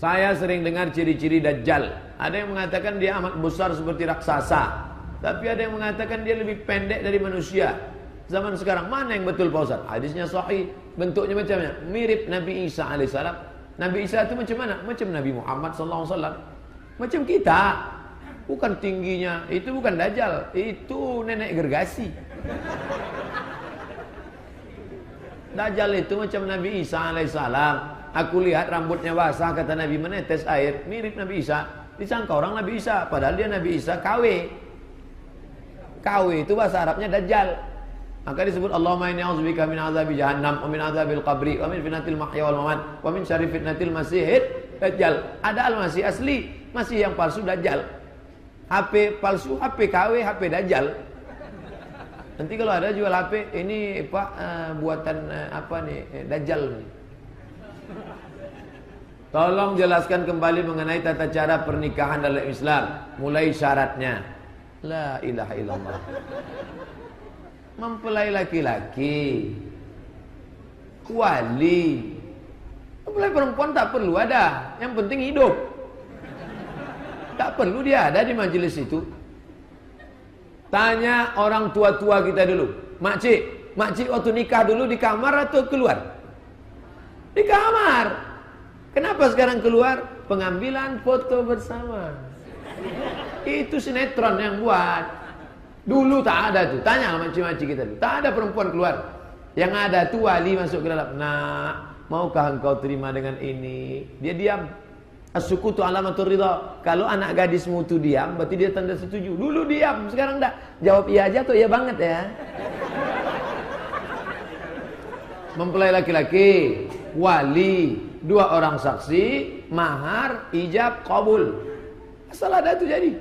Saya sering dengar ciri-ciri Dajjal. Ada yang mengatakan dia amat besar seperti raksasa. Tapi ada yang mengatakan dia lebih pendek dari manusia. Zaman sekarang mana yang betul Pak Ustaz? Hadisnya sahih, bentuknya macamnya mirip Nabi Isa alaihissalam. Nabi Isa itu macam mana? Macam Nabi Muhammad sallallahu alaihi wasallam. Macam kita. Bukan tingginya, itu bukan Dajjal, itu nenek gergasi. Dajjal itu macam Nabi Isa alaihissalam. Aku lihat rambutnya basah, kata Nabi, menetes air, mirip Nabi Isa. Disangka orang Nabi Isa, padahal dia Nabi Isa KW. KW itu bahasa Arabnya Dajjal. Maka disebut Allahumma inni a'udzubika min azabi jahannam wa min azabil qabri wa min fitnatil mahya wal mamat wa min syarri fitnatil masihid Dajjal. Ada al-masih asli, masih yang palsu Dajjal. HP palsu, HP KW, HP Dajjal. Nanti kalau ada jual HP, ini Pak buatan apa nih? Dajjal nih. Tolong jelaskan kembali mengenai tata cara pernikahan dalam Islam. Mulai syaratnya. La ilaha illallah. Mempelai laki-laki, wali. Mempelai perempuan tak perlu ada. Yang penting hidup. Tak perlu dia ada di majelis itu. Tanya orang tua-tua kita dulu. Makcik waktu nikah dulu di kamar atau keluar? Di kamar. Kenapa sekarang keluar? Pengambilan foto bersama. Itu sinetron yang buat. Dulu tak ada tuh. Tanya makcik-makcik kita dulu. Tak ada perempuan keluar. Yang ada tuh wali masuk ke dalam. Nak, maukah engkau terima dengan ini? Dia diam. As-sukutu alamatur ridha. Kalau anak gadismu tuh diam, berarti dia tanda setuju. Dulu diam, sekarang enggak. Jawab iya aja tuh iya banget ya. Mempelai laki-laki, wali, 2 orang saksi, mahar, ijab, qabul. Asal ada itu jadi.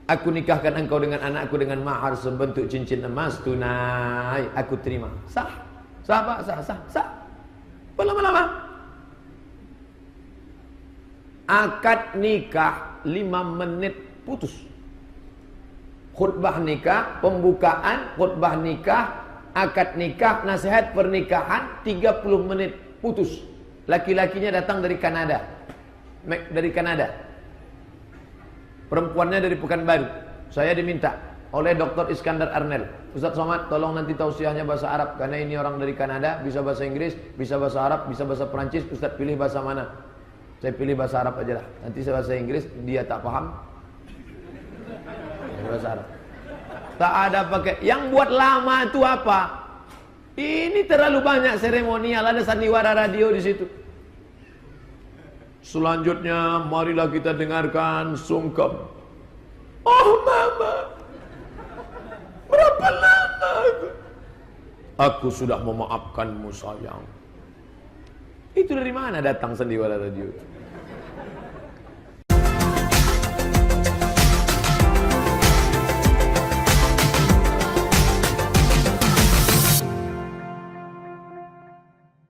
Aku nikahkan engkau dengan anakku dengan mahar sebentuk cincin emas tunai. Aku terima. Sah. Sah Pak, sah. Lama-lama. Akad nikah 5 menit putus. Khutbah nikah, pembukaan, khutbah nikah, akad nikah, nasihat pernikahan 30 menit putus. Laki-lakinya datang dari Kanada. Perempuannya dari Pekanbaru. Saya diminta oleh Dr. Iskandar Arnel. Ustaz Somad, tolong nanti tausiahnya bahasa Arab. Karena ini orang dari Kanada, bisa bahasa Inggris, bisa bahasa Arab, bisa bahasa Perancis. Ustaz pilih bahasa mana? Saya pilih bahasa Arab aja lah. Nanti saya bahasa Inggris, dia tak paham. Bahasa Arab. Tak ada pakai. Yang buat lama itu apa? Ini terlalu banyak seremonial, ada sandiwara radio di situ. Selanjutnya, marilah kita dengarkan sungkem. Oh mama, berapa lama? Aku sudah memaafkanmu sayang. Itu dari mana datang sandiwara radio?